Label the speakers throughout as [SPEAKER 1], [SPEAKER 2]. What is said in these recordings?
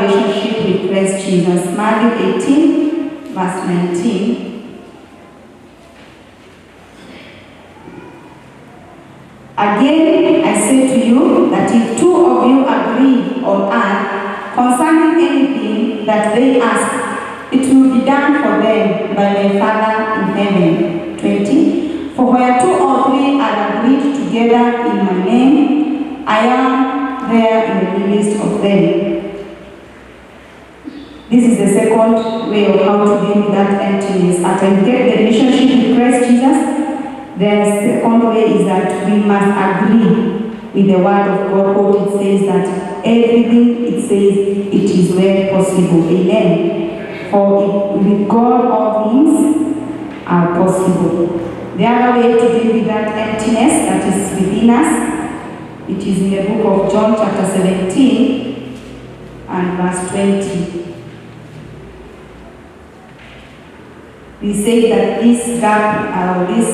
[SPEAKER 1] relationship with Christ Jesus. Matthew 18, verse 19. Again, I say to you that if two of you agree on earth concerning anything that they ask, it will be done for them by my Father in heaven. 20. For where two or three are agreed together in my name, I am there in the midst of them. This is the second way of how to deal with that emptiness. After you get the relationship with Christ Jesus, the second way is that we must agree with the word of God, what it says, that everything it says, it is well possible. Amen. For with God all things are possible. The other way to deal with that emptiness that is within us, it is in the book of John chapter 17 and verse 20. We say that this gap or this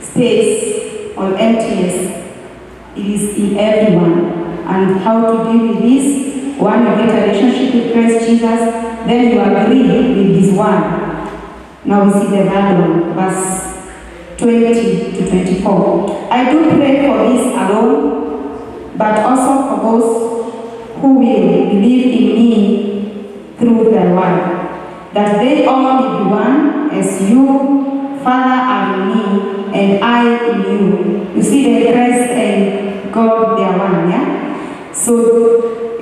[SPEAKER 1] space or emptiness, it is in everyone. And how to deal with this? One, you get a relationship with Christ Jesus, then you agree with His word. Now we see the third one, verse 20 to 24. I do pray for this alone, but also for those who will believe in me through the word, that they all may be one, as you, Father, are in me, and I in you. You see the Christ and God, they are one, yeah? So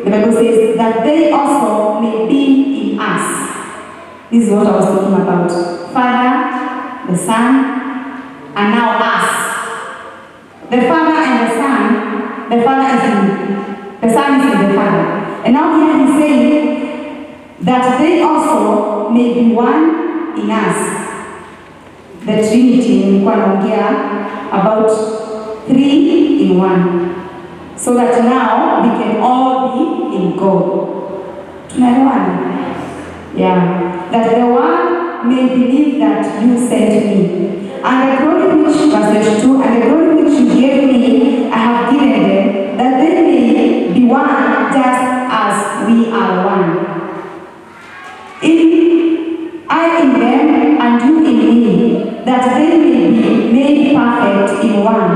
[SPEAKER 1] the Bible says that they also may be in us. This is what I was talking about. Father, the Son, and now us. The Father and the Son, the Father is in, the Son is in the Father. And now here he's saying that they also may be one in us. The Trinity, nilikuwa naongea about 3 in 1. So that now we can all be in God. Tunaelewana? Yeah. That the one may believe that you sent me. And the glory which, verse 2, and the glory which you gave me, I have given them, that they may be one just as we are one. I in them and you in me, that they may be made perfect in one,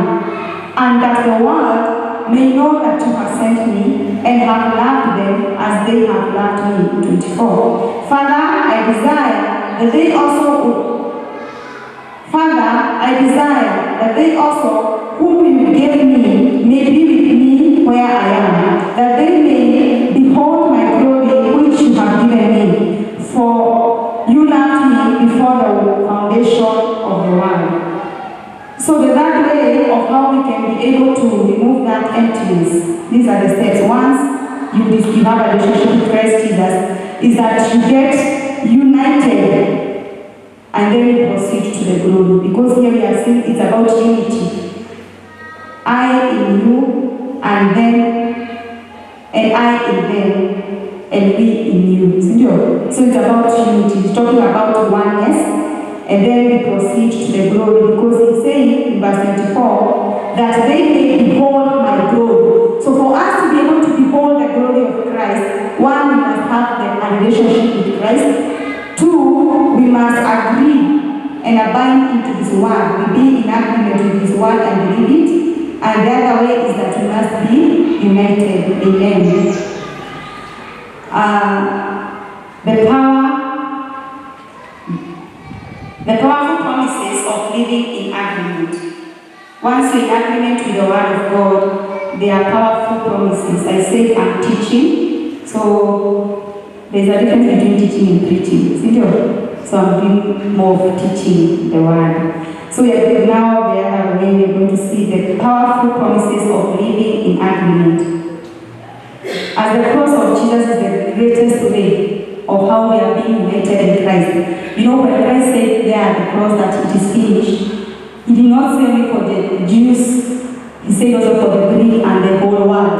[SPEAKER 1] and that the world may know that you have sent me and have loved them as they have loved me. 24. Father, I desire that they also, whom you gave me, may be with me where I am, that they may behold my glory which you have given me. For you loved me before the foundation of the world. So the third way of how we can be able to remove that emptiness, these are the steps. Once you have a relationship with Christ Jesus, is that you get united and then you proceed to the glory. Because here we are saying it's about unity. I in you, and I in them, and we in you. So it's about unity. It's talking about oneness. And then we proceed to the glory, because he's saying in verse 24 that they may behold my glory. So for us to be able to behold the glory of Christ, one, we must have a relationship with Christ. Two, we must agree and abide into His word. We be in agreement with His word and believe it. And the other way is that we must be united. Amen. The powerful promises of living in agreement. Once we're in agreement with the word of God, they are powerful promises. I said I'm teaching, so there's a difference between teaching and preaching. So I'm doing more of teaching the word. So now the other way we're going to see the powerful promises of living in agreement. As the cross of Jesus is the greatest way of how we are being united in Christ. You know, when Christ said there at the cross that it is finished, He did not say only for the Jews, He said also for the Greek and the whole world.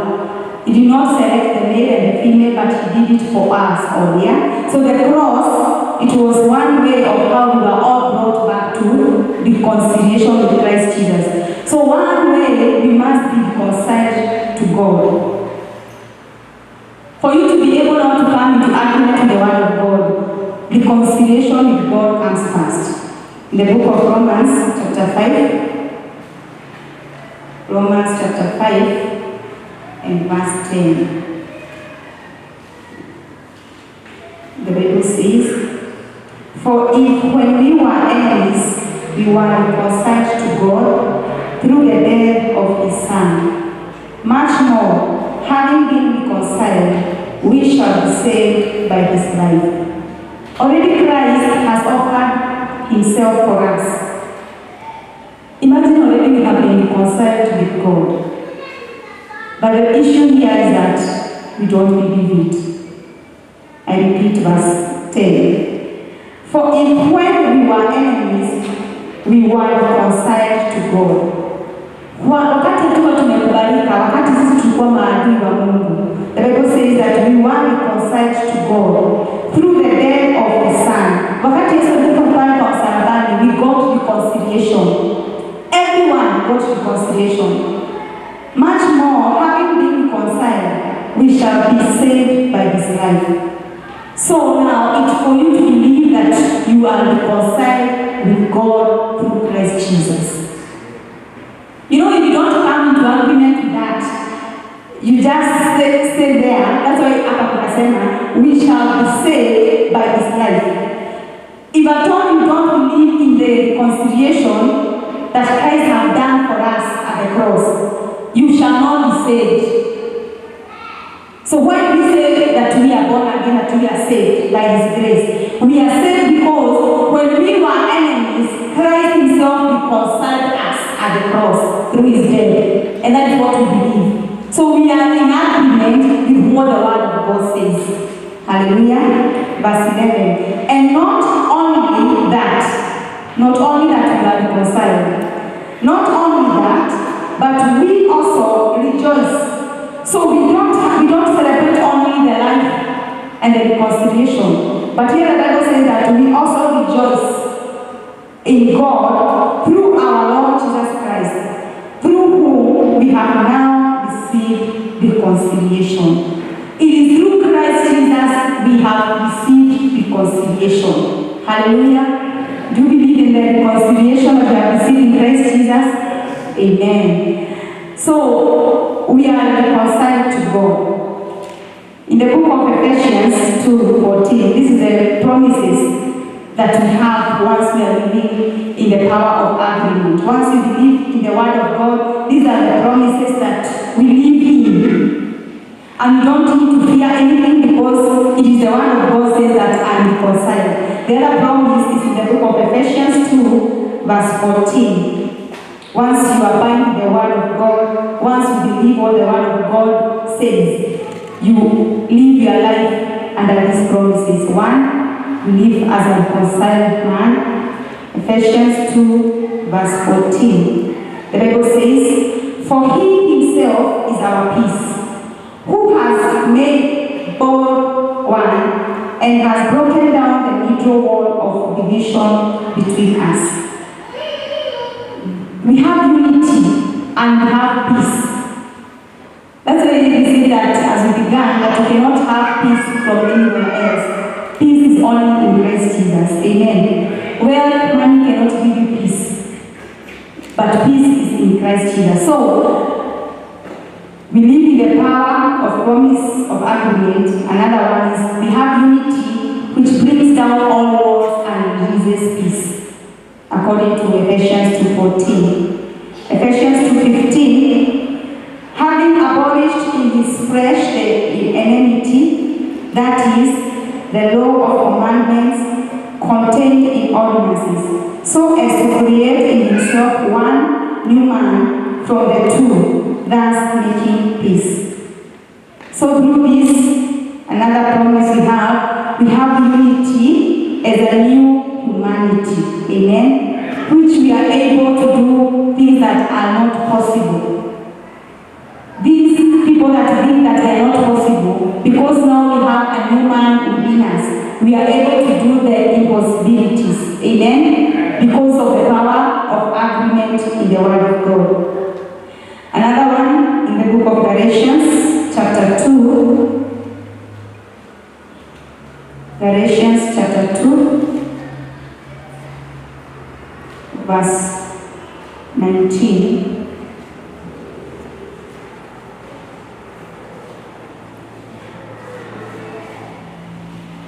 [SPEAKER 1] He did not select the male and the female, but He did it for us all, yeah? So the cross, it was one way of how we were all brought back to reconciliation with Christ Jesus. So one way we must be reconciled to God. For you to be able now to come God comes first. In the book of Romans chapter 5, Romans chapter 5 and verse 10. The Bible says, "For if when we were enemies, we were reconciled to God through the death of his Son, much more, having been reconciled, we shall be saved by his life." Already Christ has offered himself for us. Imagine already we have been reconciled with God. But the issue here is that we don't believe it. I repeat verse 10. "For if when we were enemies, we were reconciled to God." Wakati tukiwa tumekubalika, wakati sisi tulikuwa maadui wa Mungu, the Bible says that we were reconciled to God through the death of the Son. Wakati Yesu alipokufa pale kwa msalabani, we got reconciliation. Everyone got reconciliation. Much more, having been reconciled, we shall be saved by his life. So now it's for you to believe that you are reconciled with God through Christ Jesus. You know, if you don't come into agreement with that, you just stay there. That's why hapa tunasema we shall be saved by his life. If at all you don't believe in the reconciliation that Christ has done for us at the cross, you shall not be saved. So when we say that we are born again, that we are saved by his grace, we are saved because when we were enemies, Christ himself reconciled us at the cross through his death. And that is what we believe. So we are in agreement with what the word of God says. Hallelujah. Verse 11. "And not only that we are reconciled. Not only that, but we also rejoice." So we don't celebrate only the life and the reconciliation, but here the Bible says that we also rejoice in God through our Lord Jesus Christ, through whom we have now received reconciliation. It is through Christ Jesus we have received reconciliation. Hallelujah. Do you believe in the reconciliation that we have received in Christ Jesus? Amen. So we are reconciled to God. In the book of Ephesians 2:14, this is the promises that we have once we are living in the power of agreement. Once we believe in the word of God, these are the promises that we live in. And we don't need to fear anything because it is the word of God says that I am reconciled. The other promise is in the book of Ephesians 2, verse 14. Once you abide in the word of God, once you believe what the word of God says, you live your life under these promises. 1, you live as a reconciled man. Ephesians 2, verse 14. The Bible says, "For he himself is our peace, who has made both one and has broken down the middle wall of division between us." We have unity and we have peace. That's why we say that as we began, that we cannot have peace from anyone else. Peace is only in Christ Jesus. Amen. Well, money cannot give you peace, but peace is in Christ Jesus. So, we live in the power of promise of agreement. Another one is we have unity which brings down all walls and releases peace. According to Ephesians 2:14. Ephesians 2:15, "Having abolished in his flesh the enmity, that is, the law of commandments contained in ordinances, so as to create in himself one new man from the two, thus making peace." So through this, another promise we have unity as a new humanity. Amen. Which we are able to do things that are not possible. These people that think that they are not possible, because now we have a new man within us, we are able to do the impossibilities. Amen. Because of the power of agreement in the word of God. Another one in the book of Galatians chapter 2. Galatians chapter 2. verse 19.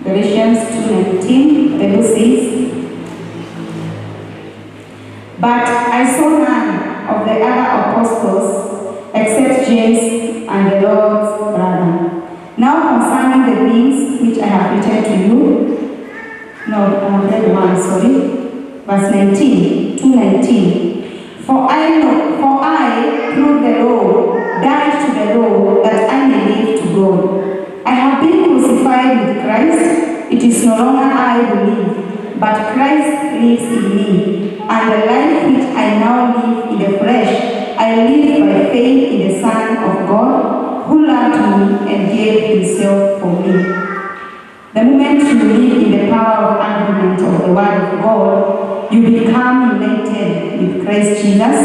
[SPEAKER 1] Galatians 2:19, the Bible says, "But I saw none of the other apostles except James and the Lord's brother. Now concerning the things which I have written to you," no, I have read one, sorry. Verse 19, 2:19. For I, through the law, died to the law that I may live to God. I have been crucified with Christ. It is no longer I who live, but Christ lives in me. And the life which I now live in the flesh, I live by faith in the Son of God, who loved me and gave himself for me. The moment you live in the power of agreement of the Word of God, you become united with Christ Jesus,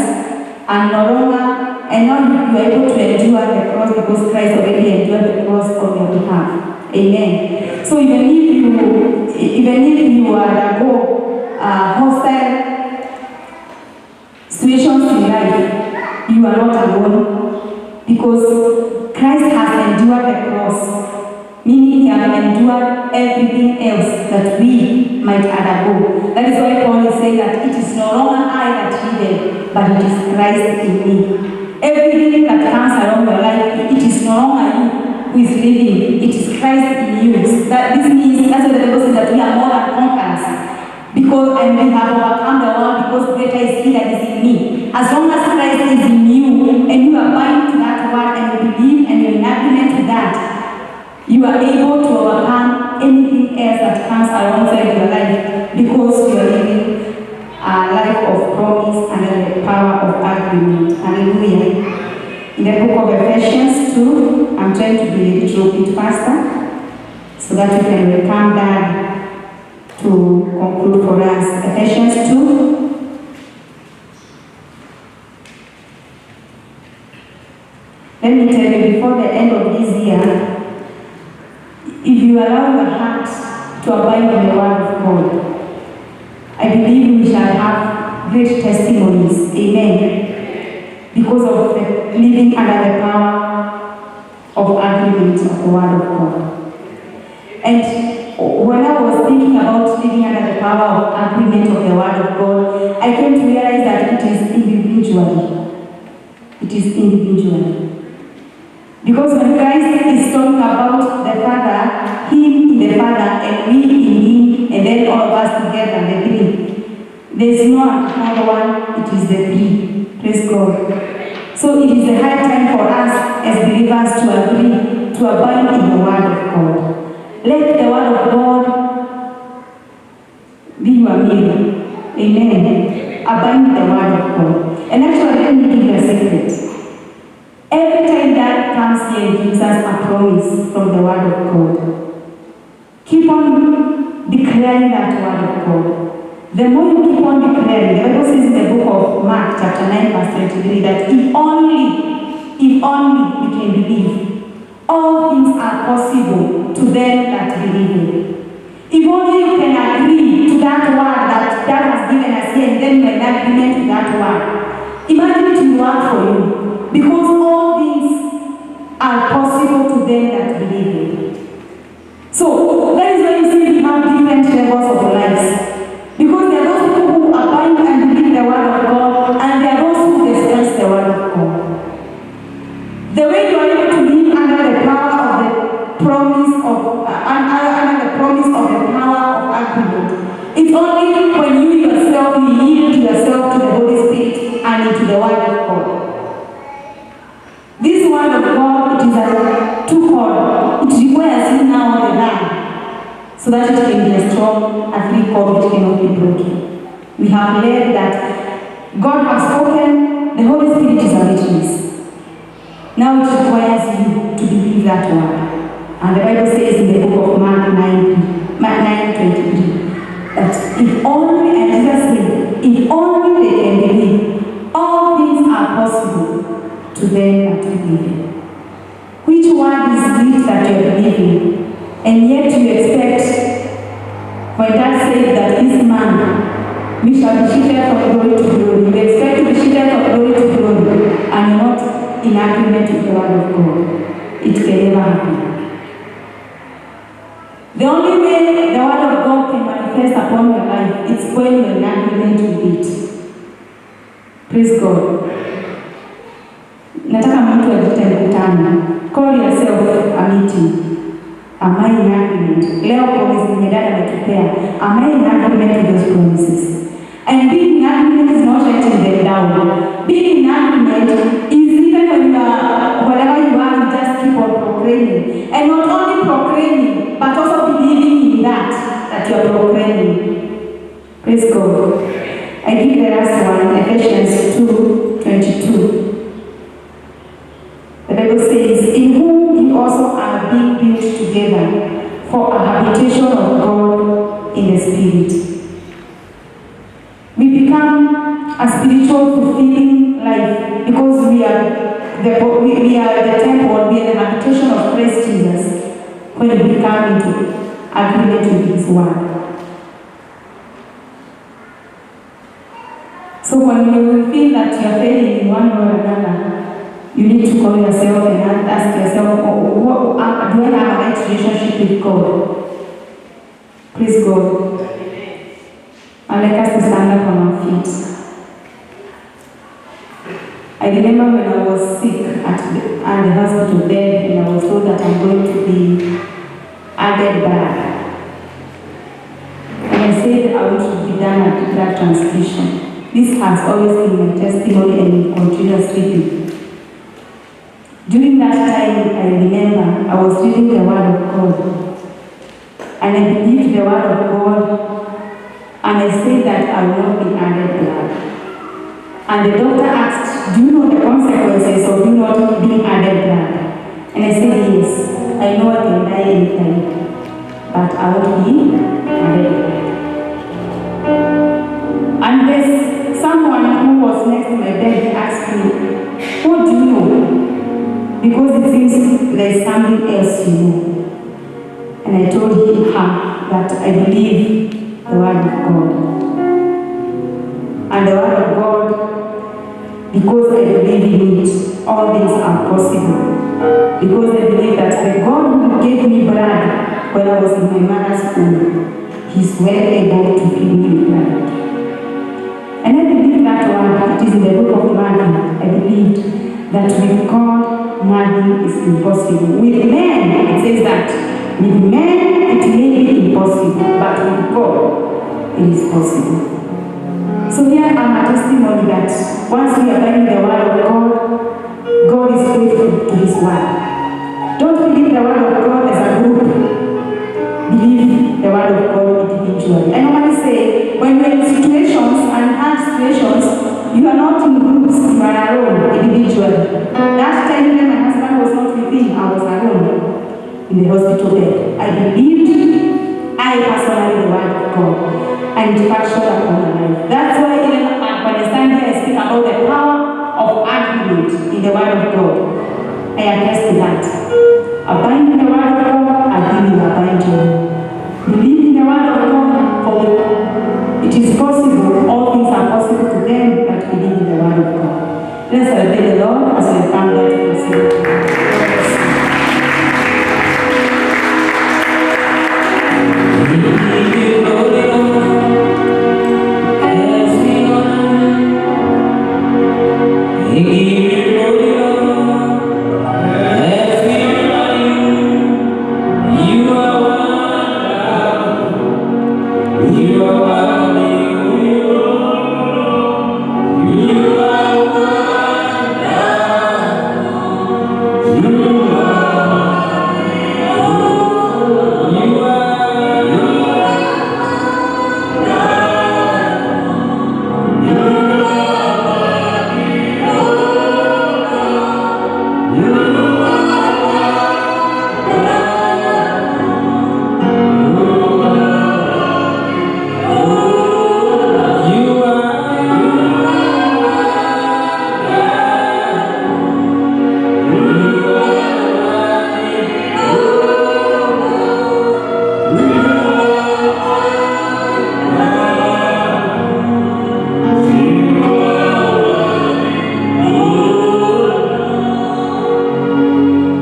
[SPEAKER 1] and now you are able to endure the cross because Christ already endured the cross on your behalf. Amen. So even if you undergo hostile situations in life, you are not alone because Christ has endured the cross. Meaning he has endured everything else that we might undergo. That is why Paul is saying that it is no longer I that live, but it is Christ in me. Everything that comes around your life, it is no longer you who is living, it is Christ in you. This means, that's what the Bible says, that we are more than conquerors. And we have overcome the world because greater is he that is in me. As long as Christ is in you, and you are bound to that word, and you believe, and you're in agreement with that, you are able to overcome anything else that comes alongside your life because you are living a life of promise and the power of agreement. Hallelujah. In the book of Ephesians 2, I'm trying to be a little bit faster so that we can come down to conclude for us. Ephesians 2. Let me tell you, before the end of this year, if you allow your heart to abide in the word of God, I believe we shall have great testimonies. Amen. Because of the living under the power of agreement of the word of God. And when I was thinking about living under the power of agreement of the word of God, I came to realize that it is individually. It is individually. Because when Christ is talking about the Father, Him in the Father, and we in Him, and then all of us together, the three. There is no another one, it is the three. Praise God. So it is a high time for us as believers to agree, to abide in the Word of God. Let the Word of God be your mirror. Amen. Abide in the Word of God. And actually, let me give you a secret. Every time that comes here, it gives us a promise from the Word of God. Keep on declaring that Word of God. The more you keep on declaring, the Bible says in the book of Mark, chapter 9, verse 23, that if only we can believe, all things are possible to them that believe. If only you can agree to that word that God has given us here, and then you can agreement to that word. Imagine it will work for you. Because all things are possible to them that believe. So that is why you see we have different levels of lives. Because there are those people who abide and believe the word of God, and there are those who despise the word of God. The way you are able to live under the power of the promise of under the promise of the power of agreement. It's only when you yourself yield yourself to the Holy Spirit and into the word of God. This word of God, it is a two-cord. It requires you now on the land so that it can be a strong, a three-cord which cannot be broken. We have learned that God has spoken, the Holy Spirit is a witness. Now it requires you to believe that word. And the Bible says in the book of Mark 9:23 that if only, and Jesus said, if only they can believe, all things are possible to them that believe. Which word is it that you are believing? And yet you expect, when God said that this man We shall be shifted from glory to glory. We expect to be shifted from glory to glory and not in agreement with the word of God. It can never happen. The only way the word of God can manifest upon your life is when you're in agreement with it. Praise God. Nataka mtu ajite mkutano. Call yourself a meeting. Am I in agreement? Leo promise nimedada ametupea. Am I in agreement with those promises? And being in agreement is not letting them down. Being in agreement is even when you are, whatever you are, you just keep on proclaiming. And not only proclaiming, but also believing in that you are proclaiming. Praise God. I give the last one, Ephesians 2:22. The Bible says, in whom you also are being built together for a habitation of God in the Spirit. We become a spiritual fulfilling life because we are the temple, we are the habitation of Christ Jesus when we become into agreement with His word. So when you feel that you are failing in one way or another, you need to call yourself and ask yourself, do I have a right relationship with God? Praise God. I'd like us to stand up on our feet. I remember when I was sick at the hospital bed and I was told that I'm going to be added back. And I said I want to be done at blood transfusion. This has always been my testimony and continuous reading. During that time, I remember I was reading the Word of God. And I believed the Word of God. And I said that I will not be added blood. And the doctor asked, do you know the consequences of you not being added blood? And I said, yes, I know I can die anytime, but I won't be added blood. And there's someone who was next to my bed, he asked me, what do you know? Because it seems there's something else you know. And I told her that I believe the Word of God. And the Word of God, because I believe in it, all things are possible. Because I believe that the God who gave me blood when I was in my mother's womb, He's well able to feed me with blood. And I believe that word, it is in the book of Matthew. I believed that with God, nothing is impossible. With men, it says that. With men, it may be impossible, but with God, it is possible. So here I'm a testimony that once we are learning the Word of God, God is faithful to His Word. Don't believe the Word of God as a group. Believe the Word of God individually. I normally say, when you're in situations and hard situations, you are not in groups, you are alone, individually. That time when my husband was not with me, I was alone in the hospital bed. I believed, I personally, the Word of God. And it factual upon my life. That's why even when I stand here, I speak about the power of agreement in the Word of God. I attest to that. Abide in the Word of God, I will abide in you. Believe in the Word of God, for it is possible, all things are possible to them that believe in the Word of God. Let's celebrate the Lord as we thank God for His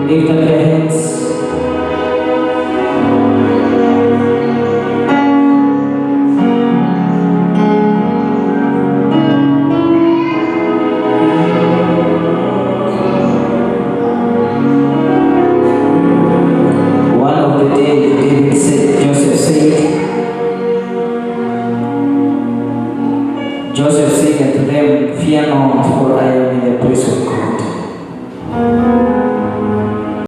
[SPEAKER 2] Lift up your hands. One of the day, David said, Joseph said unto them, fear not, for I am in the place of God.